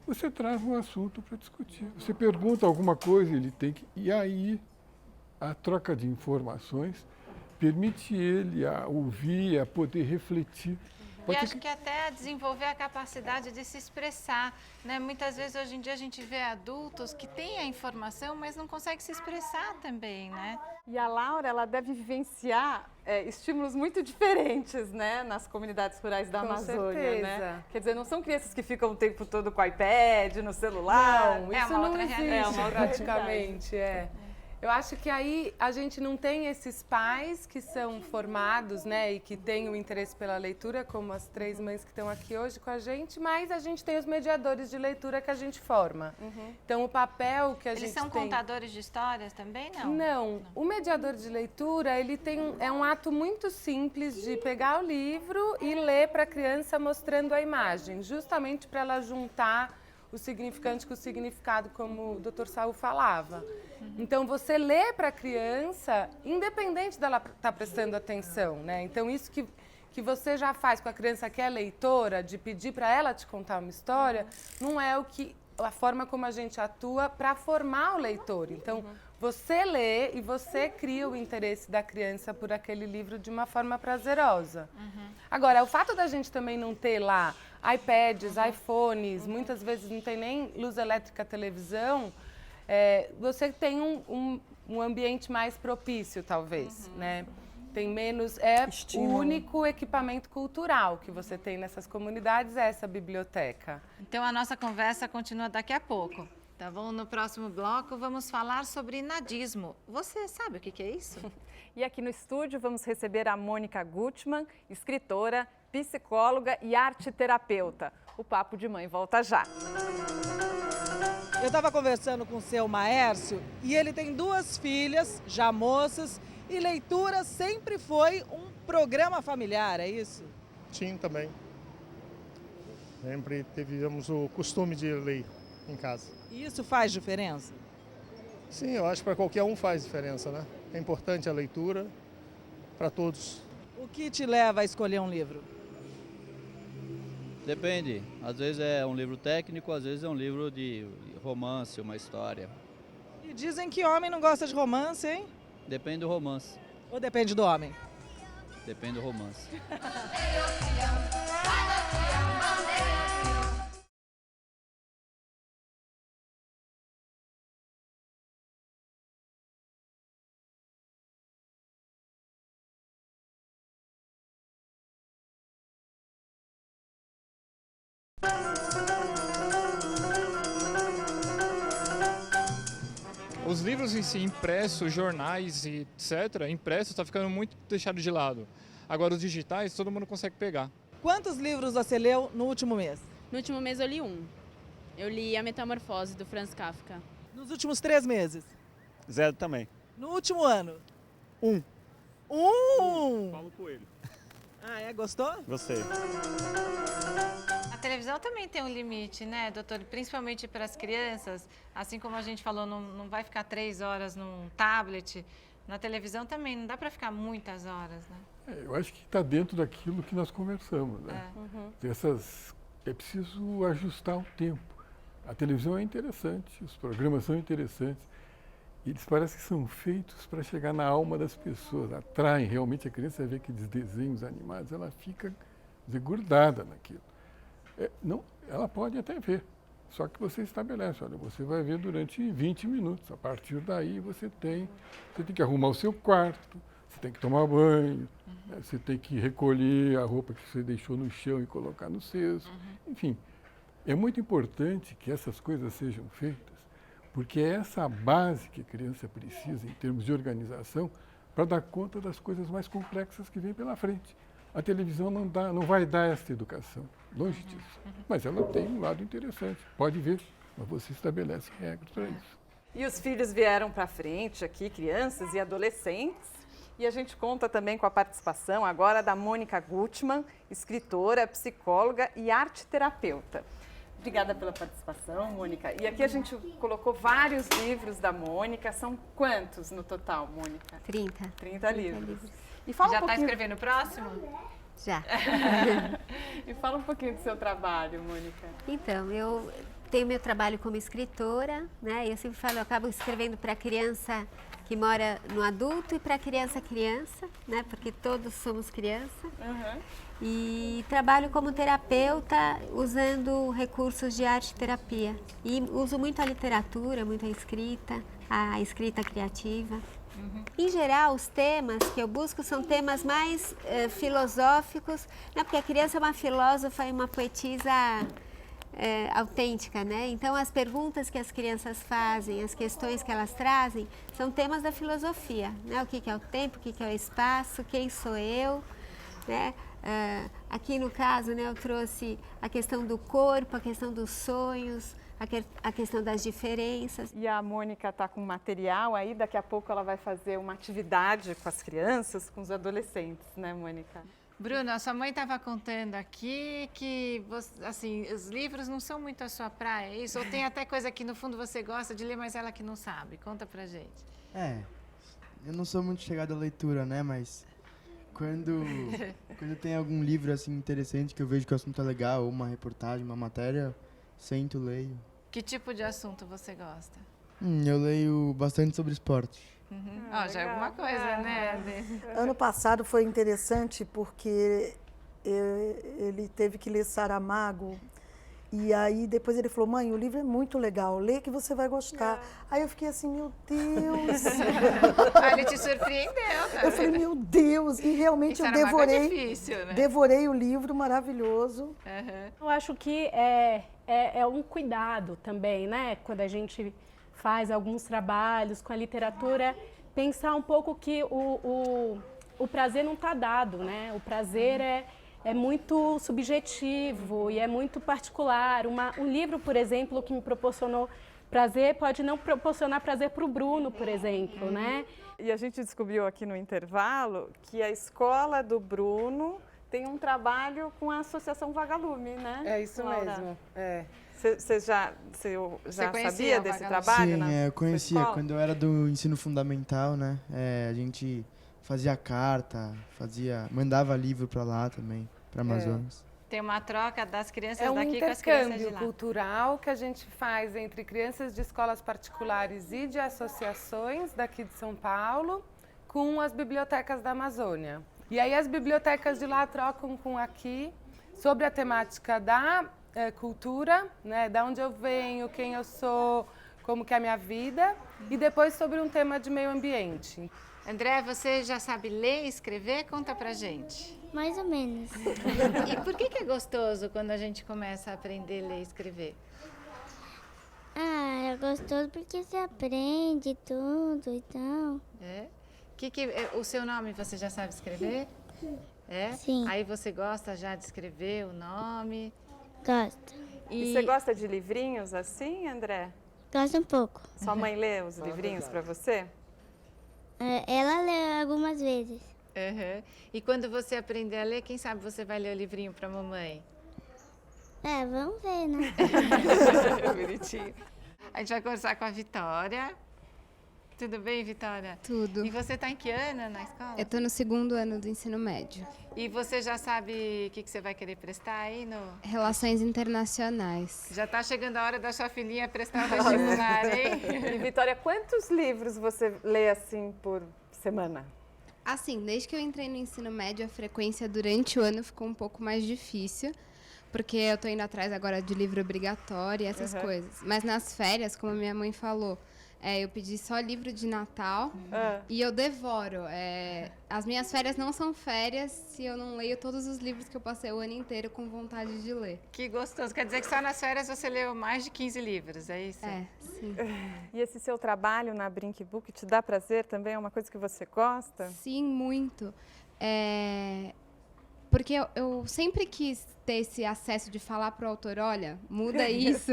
Speaker 9: você traz um assunto para discutir. Você pergunta alguma coisa, ele tem que... E aí, a troca de informações permite ele a ouvir, a poder refletir.
Speaker 2: E acho que até desenvolver a capacidade de se expressar, né? Muitas vezes, hoje em dia, a gente vê adultos que têm a informação, mas não conseguem se expressar também, né?
Speaker 1: E a Laura, ela deve vivenciar estímulos muito diferentes, né? Nas comunidades rurais da Amazônia, né? Quer dizer, não são crianças que ficam o tempo todo com o iPad, no celular.
Speaker 15: Não, isso não existe praticamente, Eu acho que aí a gente não tem esses pais que são formados, né, e que têm o interesse pela leitura, como as 3 mães que estão aqui hoje com a gente, mas a gente tem os mediadores de leitura que a gente forma. Então, o papel que a gente tem...
Speaker 2: Eles são contadores de histórias também, não?
Speaker 15: Não. O mediador de leitura, ele é um ato muito simples de pegar o livro e ler para a criança mostrando a imagem, justamente para ela juntar o significante com o significado, como o Dr. Saul falava. Então, você lê para a criança, independente dela estar prestando atenção, né? Então, isso que você já faz com a criança que é leitora, de pedir para ela te contar uma história, não é a forma como a gente atua para formar o leitor. Então, você lê e você cria o interesse da criança por aquele livro de uma forma prazerosa. Agora, o fato da gente também não ter lá iPads, iPhones, muitas vezes não tem nem luz elétrica, televisão, você tem um ambiente mais propício, talvez, né? Tem menos... O único equipamento cultural que você tem nessas comunidades é essa biblioteca.
Speaker 2: Então, a nossa conversa continua daqui a pouco. Tá bom? No próximo bloco, vamos falar sobre nadismo. Você sabe o que é isso?
Speaker 1: E aqui no estúdio vamos receber a Mônica Gutmann, escritora, psicóloga e arteterapeuta. O Papo de Mãe volta já.
Speaker 4: Eu estava conversando com o seu Maércio e ele tem 2 filhas, já moças, e leitura sempre foi um programa familiar, é isso?
Speaker 20: Sim, também. Sempre tivemos o costume de ler em casa.
Speaker 4: E isso faz diferença?
Speaker 20: Sim, eu acho que para qualquer um faz diferença, né? É importante a leitura para todos.
Speaker 4: O que te leva a escolher um livro?
Speaker 11: Depende. Às vezes é um livro técnico, às vezes é um livro de romance, uma história.
Speaker 4: E dizem que homem não gosta de romance, hein?
Speaker 11: Depende do romance.
Speaker 4: Ou depende do homem?
Speaker 11: Depende do romance.
Speaker 21: Os livros em si, impressos, jornais e etc., impressos, está ficando muito deixado de lado. Agora, os digitais, todo mundo consegue pegar.
Speaker 4: Quantos livros você leu no último mês?
Speaker 22: No último mês eu li um. Eu li A Metamorfose, do Franz Kafka.
Speaker 4: Nos últimos 3 meses?
Speaker 6: 0 também.
Speaker 4: No último ano?
Speaker 6: 1.
Speaker 21: Paulo Coelho.
Speaker 4: Ah, gostou?
Speaker 6: Gostei.
Speaker 2: A televisão também tem um limite, né, doutor? Principalmente para as crianças. Assim como a gente falou, não vai ficar 3 horas num tablet. Na televisão também não dá para ficar muitas horas, né?
Speaker 9: Eu acho que está dentro daquilo que nós conversamos, né? É preciso ajustar o tempo. A televisão é interessante, os programas são interessantes. Eles parecem que são feitos para chegar na alma das pessoas, atraem realmente a criança, vê aqueles desenhos animados, ela fica grudada naquilo. Ela pode até ver, só que você estabelece, olha, você vai ver durante 20 minutos, a partir daí você tem que arrumar o seu quarto, você tem que tomar banho, você tem que recolher a roupa que você deixou no chão e colocar no cesto, enfim. É muito importante que essas coisas sejam feitas, porque é essa a base que a criança precisa em termos de organização para dar conta das coisas mais complexas que vêm pela frente. A televisão não vai dar essa educação, longe disso. Mas ela tem um lado interessante, pode ver, mas você estabelece regras para isso.
Speaker 1: E os filhos vieram para frente aqui, crianças e adolescentes. E a gente conta também com a participação agora da Mônica Gutmann, escritora, psicóloga e arte-terapeuta. Obrigada pela participação, Mônica. E aqui a gente colocou vários livros da Mônica. São quantos no total, Mônica? 30 livros. E fala
Speaker 2: Já
Speaker 1: está
Speaker 2: escrevendo o próximo?
Speaker 23: Já.
Speaker 1: E fala um pouquinho do seu trabalho, Mônica.
Speaker 23: Então, eu tenho meu trabalho como escritora, né? Eu sempre falo, eu acabo escrevendo para criança que mora no adulto e para criança, né? Porque todos somos criança. E trabalho como terapeuta usando recursos de arte-terapia. E uso muito a literatura, muito a escrita criativa. Em geral, os temas que eu busco são temas mais filosóficos, né? Porque a criança é uma filósofa e uma poetisa autêntica, né? Então, as perguntas que as crianças fazem, as questões que elas trazem, são temas da filosofia, né? O que é o tempo, o que é o espaço, quem sou eu, né? Aqui no caso, né, eu trouxe a questão do corpo, a questão dos sonhos, a questão das diferenças.
Speaker 1: E a Mônica está com material aí, daqui a pouco ela vai fazer uma atividade com as crianças, com os adolescentes, né, Mônica?
Speaker 2: Bruno, a sua mãe estava contando aqui que assim, os livros não são muito a sua praia, é isso? Ou tem até coisa que no fundo você gosta de ler, mas ela que não sabe? Conta pra gente.
Speaker 24: Eu não sou muito chegado à leitura, né, mas quando tem algum livro assim interessante que eu vejo que o assunto é legal, ou uma reportagem, uma matéria, sento, leio.
Speaker 2: Que tipo de assunto você gosta?
Speaker 24: Eu leio bastante sobre esporte.
Speaker 2: Já é alguma coisa, né?
Speaker 7: Ano passado foi interessante porque ele teve que ler Saramago e aí depois ele falou, mãe, o livro é muito legal, lê que você vai gostar. Aí eu fiquei assim, meu Deus.
Speaker 2: Ele te surpreendeu, tá?
Speaker 7: Eu falei, meu Deus, e realmente eu devorei,
Speaker 2: é difícil, né?
Speaker 7: devorei o livro, maravilhoso.
Speaker 8: Eu acho que é um cuidado também, né? Quando a gente faz alguns trabalhos com a literatura, pensar um pouco que o prazer não está dado, né? O prazer é muito subjetivo e é muito particular. Um livro, por exemplo, que me proporcionou prazer pode não proporcionar prazer para o Bruno, por exemplo, né?
Speaker 1: E a gente descobriu aqui no intervalo que a escola do Bruno tem um trabalho com a Associação Vagalume, né?
Speaker 15: É isso mesmo,
Speaker 1: Você já sabia desse trabalho?
Speaker 24: Sim, eu conhecia. Quando eu era do ensino fundamental, né? A gente fazia carta, mandava livro para lá também, para Amazonas.
Speaker 2: Tem uma troca das crianças
Speaker 15: daqui
Speaker 2: com as crianças de lá.
Speaker 15: É um intercâmbio cultural que a gente faz entre crianças de escolas particulares e de associações daqui de São Paulo com as bibliotecas da Amazônia. E aí as bibliotecas de lá trocam com aqui sobre a temática da cultura, né, da onde eu venho, quem eu sou, como que é a minha vida, e depois sobre um tema de meio ambiente.
Speaker 2: André, você já sabe ler e escrever? Conta pra gente.
Speaker 23: Mais ou menos.
Speaker 2: E por que é gostoso quando a gente começa a aprender a ler e escrever?
Speaker 5: Ah, é gostoso porque você aprende tudo e tal.
Speaker 2: É? O seu nome você já sabe escrever? É?
Speaker 5: Sim.
Speaker 2: Aí você gosta já de escrever o nome?
Speaker 5: Gosto.
Speaker 1: E você gosta de livrinhos assim, André?
Speaker 5: Gosto um pouco.
Speaker 1: Sua mãe lê os livrinhos para você?
Speaker 5: Ela lê algumas vezes.
Speaker 2: Uhum. E quando você aprender a ler, quem sabe você vai ler o livrinho para a mamãe?
Speaker 5: Vamos ver, né?
Speaker 2: Bonitinho. A gente vai conversar com a Vitória. Tudo bem, Vitória?
Speaker 12: Tudo.
Speaker 2: E você está em que ano na escola?
Speaker 12: Eu estou no 2º ano do ensino médio.
Speaker 2: E você já sabe o que você vai querer prestar aí no...
Speaker 12: Relações internacionais.
Speaker 2: Já está chegando a hora da sua filhinha prestar o vestibular, hein?
Speaker 1: E, Vitória, quantos livros você lê assim por semana?
Speaker 12: Assim, desde que eu entrei no ensino médio, a frequência durante o ano ficou um pouco mais difícil, porque eu tô indo atrás agora de livro obrigatório e essas coisas. Mas nas férias, como a minha mãe falou, eu pedi só livro de Natal e eu devoro. As minhas férias não são férias se eu não leio todos os livros que eu passei o ano inteiro com vontade de ler.
Speaker 2: Que gostoso. Quer dizer que só nas férias você leu mais de 15 livros, é isso?
Speaker 12: Sim.
Speaker 1: E esse seu trabalho na Brink Book te dá prazer também? É uma coisa que você gosta?
Speaker 12: Sim, muito. Porque eu sempre quis ter esse acesso de falar pro autor, olha, muda isso.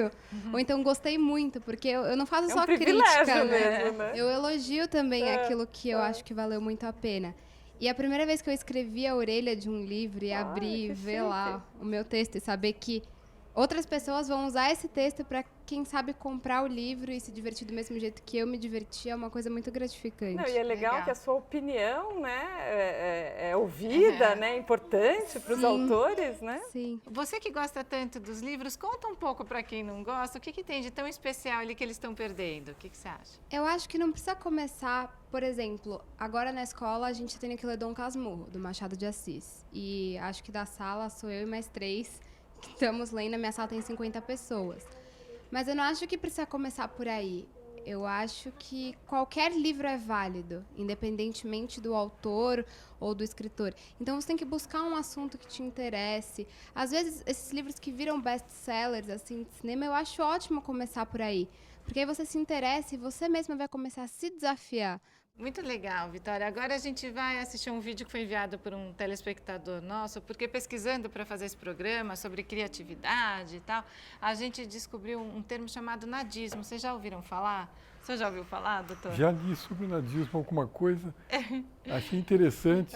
Speaker 12: Ou então gostei muito, porque eu não faço só crítica,
Speaker 1: mesmo, né?
Speaker 12: Eu elogio também aquilo que eu acho que valeu muito a pena. E a primeira vez que eu escrevi a orelha de um livro e abrir e ver lá o meu texto e saber que outras pessoas vão usar esse texto para, quem sabe, comprar o livro e se divertir do mesmo jeito que eu me diverti, é uma coisa muito gratificante.
Speaker 1: Não, e é legal que a sua opinião, né, é ouvida, né, é importante para os autores, né?
Speaker 12: Sim.
Speaker 2: Você que gosta tanto dos livros, conta um pouco para quem não gosta, o que tem de tão especial ali que eles estão perdendo? O que você acha?
Speaker 12: Eu acho que não precisa começar, por exemplo, agora na escola a gente tem que ler Dom Casmurro, do Machado de Assis. E acho que da sala sou eu e mais 3 que estamos lendo, na minha sala tem 50 pessoas. Mas eu não acho que precisa começar por aí. Eu acho que qualquer livro é válido, independentemente do autor ou do escritor. Então você tem que buscar um assunto que te interesse. Às vezes, esses livros que viram best-sellers assim, de cinema, eu acho ótimo começar por aí. Porque aí você se interessa e você mesma vai começar a se desafiar.
Speaker 2: Muito legal, Vitória. Agora a gente vai assistir um vídeo que foi enviado por um telespectador nosso, porque pesquisando para fazer esse programa sobre criatividade e tal, a gente descobriu um termo chamado nadismo. Vocês já ouviram falar? Você já ouviu falar, doutor?
Speaker 9: Já li sobre o nadismo alguma coisa, achei interessante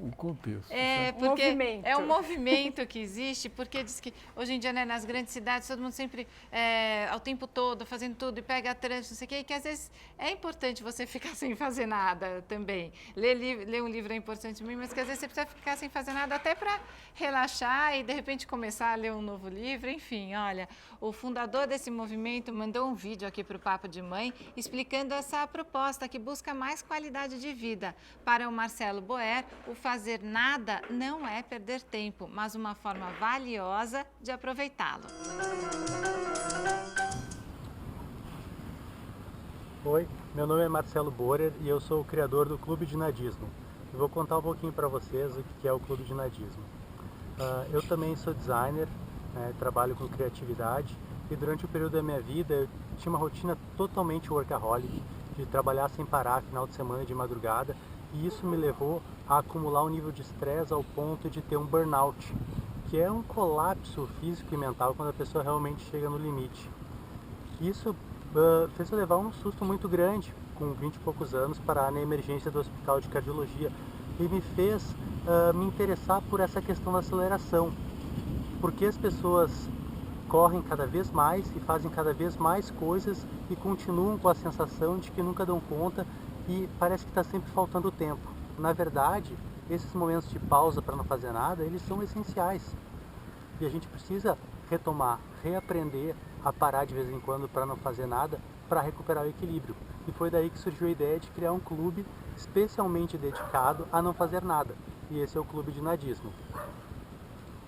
Speaker 9: o contexto.
Speaker 2: Porque é um movimento que existe, porque diz que hoje em dia, né, nas grandes cidades, todo mundo sempre, ao tempo todo, fazendo tudo, e pega trânsito, não sei o quê, e que às vezes é importante você ficar sem fazer nada também. Ler um livro é importante também, mas que às vezes você precisa ficar sem fazer nada até para relaxar e, de repente, começar a ler um novo livro. Enfim, olha, o fundador desse movimento mandou um vídeo aqui para o Papo de Mãe, explicando essa proposta que busca mais qualidade de vida. Para o Marcelo Boer, o fazer nada não é perder tempo, mas uma forma valiosa de aproveitá-lo.
Speaker 13: Oi, meu nome é Marcelo Borer e eu sou o criador do Clube de Nadismo. Eu vou contar um pouquinho para vocês o que é o Clube de Nadismo. Eu também sou designer, trabalho com criatividade. E durante o período da minha vida, eu tinha uma rotina totalmente workaholic, de trabalhar sem parar, final de semana, de madrugada, e isso me levou a acumular um nível de estresse ao ponto de ter um burnout, que é um colapso físico e mental quando a pessoa realmente chega no limite. Isso fez eu levar um susto muito grande, com 20 e poucos anos, parar na emergência do hospital de cardiologia, e me fez me interessar por essa questão da aceleração, porque as pessoas correm cada vez mais e fazem cada vez mais coisas e continuam com a sensação de que nunca dão conta e parece que está sempre faltando tempo. Na verdade, esses momentos de pausa para não fazer nada, eles são essenciais. E a gente precisa retomar, reaprender a parar de vez em quando para não fazer nada, para recuperar o equilíbrio. E foi daí que surgiu a ideia de criar um clube especialmente dedicado a não fazer nada. E esse é o Clube de Nadismo.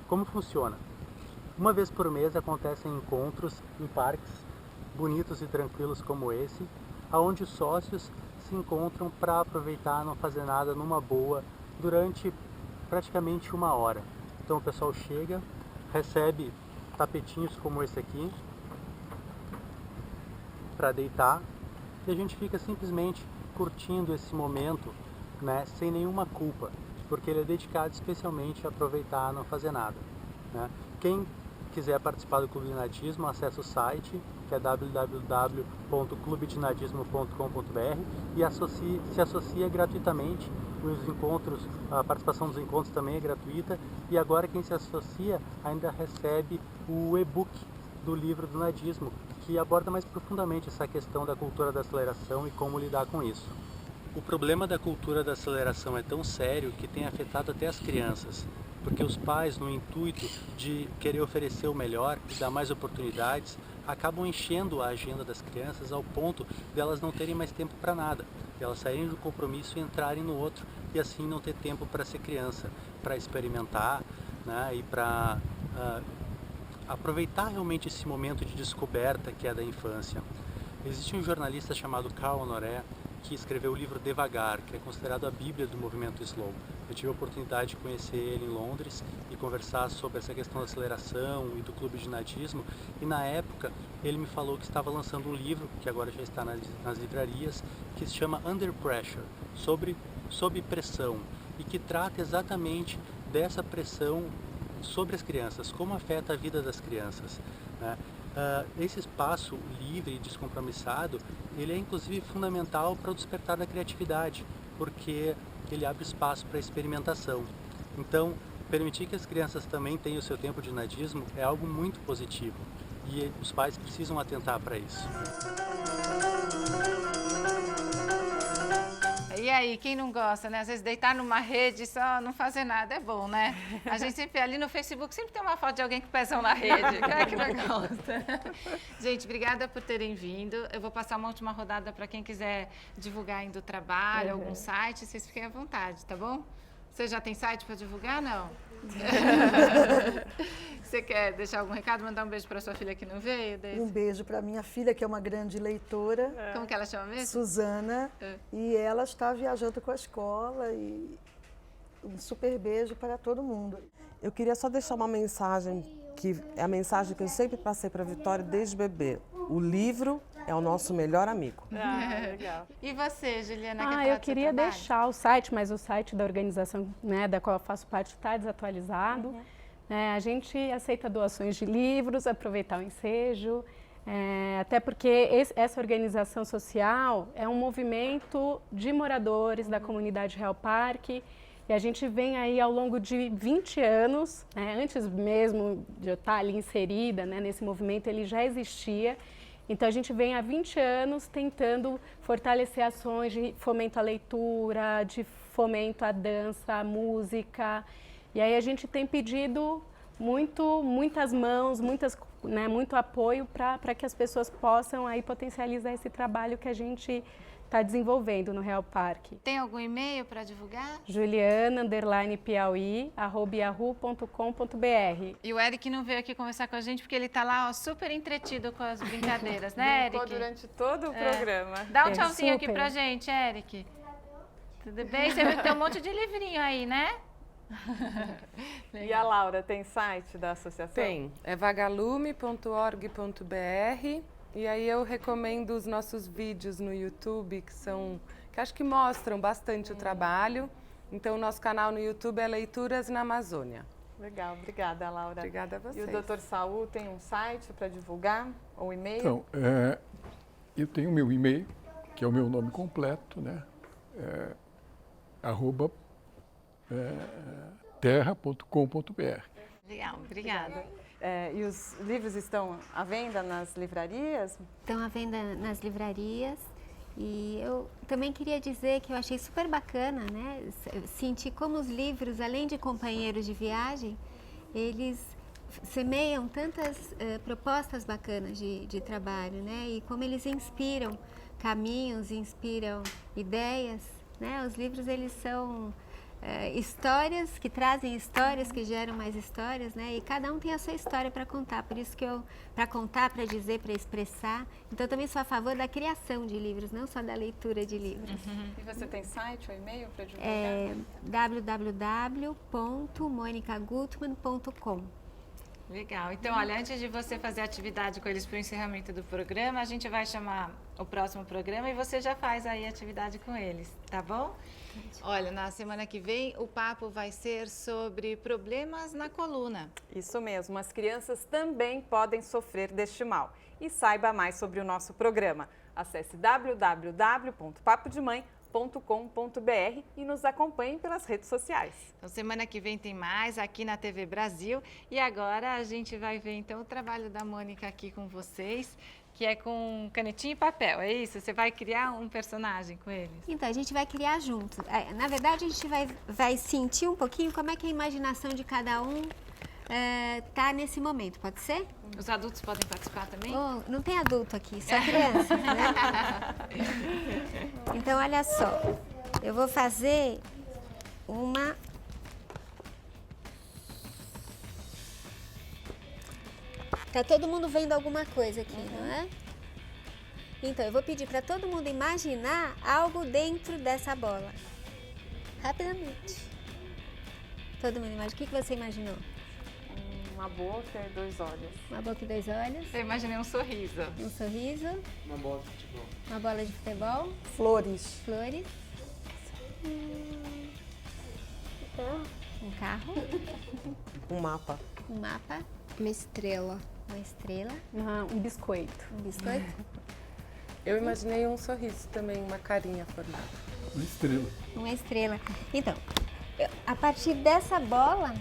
Speaker 13: Como funciona? Uma vez por mês acontecem encontros em parques bonitos e tranquilos como esse, onde os sócios se encontram para aproveitar, não fazer nada numa boa durante praticamente 1 hora. Então o pessoal chega, recebe tapetinhos como esse aqui, para deitar e a gente fica simplesmente curtindo esse momento, né, sem nenhuma culpa, porque ele é dedicado especialmente a aproveitar, não fazer nada, né? Quem quiser participar do Clube de Nadismo, acesse o site, que é www.clubedinadismo.com.br e se associa gratuitamente. Os encontros, a participação dos encontros também é gratuita e agora quem se associa ainda recebe o e-book do livro do nadismo, que aborda mais profundamente essa questão da cultura da aceleração e como lidar com isso. O problema da cultura da aceleração é tão sério que tem afetado até as crianças, porque os pais, no intuito de querer oferecer o melhor e dar mais oportunidades, acabam enchendo a agenda das crianças ao ponto de elas não terem mais tempo para nada, de elas saírem do compromisso e entrarem no outro e assim não ter tempo para ser criança, para experimentar, né, e para aproveitar realmente esse momento de descoberta que é da infância. Existe um jornalista chamado Carl Honoré que escreveu o livro Devagar, que é considerado a bíblia do movimento slow. Eu tive a oportunidade de conhecer ele em Londres e conversar sobre essa questão da aceleração e do clube de nadismo, e na época ele me falou que estava lançando um livro, que agora já está nas livrarias, que se chama Under Pressure, sob pressão, e que trata exatamente dessa pressão sobre as crianças, como afeta a vida das crianças, né? Esse espaço livre e descompromissado, ele é inclusive fundamental para o despertar da criatividade, porque ele abre espaço para experimentação. Então, permitir que as crianças também tenham o seu tempo de nadismo é algo muito positivo e os pais precisam atentar para isso.
Speaker 2: E aí, quem não gosta, né? Às vezes deitar numa rede e só não fazer nada é bom, né? A gente sempre, ali no Facebook, sempre tem uma foto de alguém com o pezão na rede. Quem é que não gosta? Gente, obrigada por terem vindo. Eu vou passar uma última rodada para quem quiser divulgar ainda o trabalho, algum site. Vocês fiquem à vontade, tá bom? Você já tem site para divulgar? Não? Você quer deixar algum recado, mandar um beijo para sua filha que não veio? Daisy?
Speaker 7: Um beijo para minha filha, que é uma grande leitora.
Speaker 2: Como que ela chama mesmo?
Speaker 7: Suzana. E ela está viajando com a escola e um super beijo para todo mundo.
Speaker 10: Eu queria só deixar uma mensagem, que é a mensagem que eu sempre passei para a Vitória desde bebê. O livro é o nosso melhor amigo.
Speaker 2: Legal. E você, Juliana?
Speaker 8: Eu queria deixar o site, mas o site da organização, né, da qual eu faço parte está desatualizado. A gente aceita doações de livros, aproveitar o ensejo, até porque essa organização social é um movimento de moradores da comunidade Real Parque, e a gente vem aí ao longo de 20 anos, antes mesmo de eu estar ali inserida, nesse movimento, ele já existia. Então a gente vem há 20 anos tentando fortalecer ações de fomento à leitura, de fomento à dança, à música. E aí a gente tem pedido muitas mãos, muito apoio para que as pessoas possam aí potencializar esse trabalho que a gente está desenvolvendo no Real Parque.
Speaker 2: Tem algum e-mail para divulgar?
Speaker 8: juliana_piauí@yahoo.com.br.
Speaker 2: E o Eric não veio aqui conversar com a gente porque ele está lá, super entretido com as brincadeiras, né, Eric?
Speaker 14: Brincou durante todo o programa.
Speaker 2: Dá um tchauzinho aqui pra gente, Eric. Tudo bem? Você viu que tem um monte de livrinho aí, né?
Speaker 14: E a Laura, tem site da associação?
Speaker 15: Tem, é vagalume.org.br. E aí eu recomendo os nossos vídeos no YouTube, que acho que mostram bastante o trabalho. Então o nosso canal no YouTube é Leituras na Amazônia.
Speaker 14: Legal, obrigada, Laura.
Speaker 15: Obrigada a vocês.
Speaker 14: E o Dr. Saul tem um site para divulgar, ou e-mail?
Speaker 9: Então, eu tenho o meu e-mail, que é o meu nome completo, né? @terra.com.br.
Speaker 2: Legal, obrigada.
Speaker 14: E os livros estão à venda nas livrarias?
Speaker 23: Estão à venda nas livrarias. E eu também queria dizer que eu achei super bacana, né? Sentir como os livros, além de companheiros de viagem, eles semeiam tantas propostas bacanas de trabalho, né? E como eles inspiram caminhos, inspiram ideias, né? Os livros, eles são histórias que trazem histórias, que geram mais histórias, né? E cada um tem a sua história para contar, por isso que para contar, para dizer, para expressar. Então, também sou a favor da criação de livros, não só da leitura de livros.
Speaker 14: E você tem site ou e-mail para divulgar?
Speaker 23: www.monicagutman.com.
Speaker 2: Legal. Então, olha, antes de você fazer a atividade com eles para o encerramento do programa, a gente vai chamar o próximo programa e você já faz aí a atividade com eles, tá bom? Olha, na semana que vem o papo vai ser sobre problemas na coluna.
Speaker 1: Isso mesmo, as crianças também podem sofrer deste mal. E saiba mais sobre o nosso programa. Acesse www.papodemãe.com.br e nos acompanhe pelas redes sociais.
Speaker 2: Então, semana que vem tem mais aqui na TV Brasil. E agora a gente vai ver então o trabalho da Mônica aqui com vocês, que é com canetinha e papel, é isso? Você vai criar um personagem com eles?
Speaker 23: Então, a gente vai criar junto. Na verdade, a gente vai sentir um pouquinho como é que a imaginação de cada um tá nesse momento, pode ser?
Speaker 2: Os adultos podem participar também?
Speaker 23: Oh, não tem adulto aqui, só criança, né? Então, olha só, eu vou fazer uma... Tá todo mundo vendo alguma coisa aqui, não é? Então, eu vou pedir para todo mundo imaginar algo dentro dessa bola. Rapidamente. Todo mundo imagina. O que você imaginou?
Speaker 14: Uma boca e 2 olhos.
Speaker 23: Uma boca e 2 olhos.
Speaker 2: Eu imaginei um sorriso.
Speaker 23: Um sorriso.
Speaker 24: Uma bola de futebol.
Speaker 23: Uma bola de futebol.
Speaker 7: Flores.
Speaker 23: Flores. Um carro.
Speaker 10: Um mapa.
Speaker 23: Um mapa.
Speaker 12: Uma estrela.
Speaker 23: Uma estrela.
Speaker 8: Um biscoito.
Speaker 23: Um biscoito.
Speaker 15: Eu imaginei um sorriso também, uma carinha formada.
Speaker 9: Uma estrela.
Speaker 23: Uma estrela. Então, a partir dessa bola,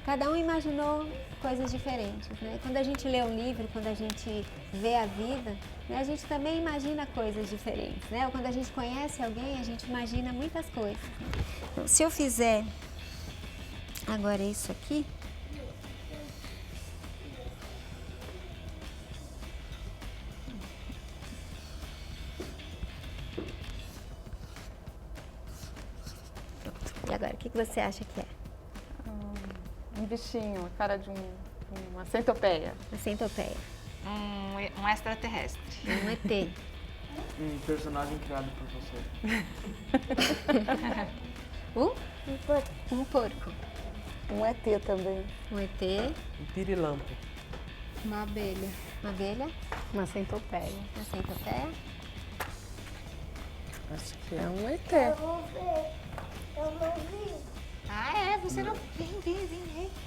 Speaker 23: cada um imaginou coisas diferentes, né? Quando a gente lê um livro, quando a gente vê a vida, né, a gente também imagina coisas diferentes, né? Ou quando a gente conhece alguém, a gente imagina muitas coisas. Então, se eu fizer agora isso aqui, e agora, o que você acha que é?
Speaker 14: Um bichinho, a cara de uma centopeia.
Speaker 23: Uma centopeia.
Speaker 2: Um extraterrestre.
Speaker 23: Um ET.
Speaker 24: Um personagem criado por você.
Speaker 23: Um porco.
Speaker 7: Um ET também.
Speaker 23: Um ET.
Speaker 10: Um pirilampo.
Speaker 12: Uma abelha.
Speaker 23: Uma abelha.
Speaker 8: Uma centopeia.
Speaker 23: Uma centopeia.
Speaker 15: Acho que é um ET.
Speaker 2: Eu vou ver. Ah, você não... Vem.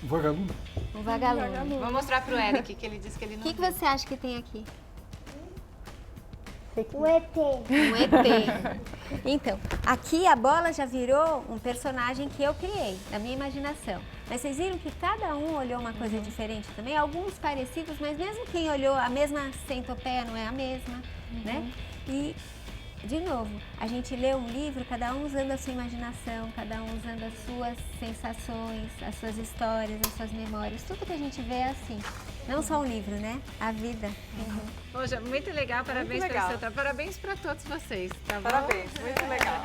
Speaker 9: Um vagalume.
Speaker 23: Um vagalume.
Speaker 2: Vou mostrar pro Eric, que ele disse que ele não...
Speaker 23: O que você acha que tem aqui?
Speaker 5: Um ET.
Speaker 23: Um ET. Então, aqui a bola já virou um personagem que eu criei, da minha imaginação. Mas vocês viram que cada um olhou uma coisa diferente também? Alguns parecidos, mas mesmo quem olhou a mesma centopeia não é a mesma, né? E, de novo, a gente lê um livro, cada um usando a sua imaginação, cada um usando as suas sensações, as suas histórias, as suas memórias. Tudo que a gente vê é assim. Não só um livro, né? A vida.
Speaker 2: Poxa, muito legal, parabéns pelo seu trabalho. Parabéns para todos vocês, tá bom?
Speaker 14: Parabéns, muito legal.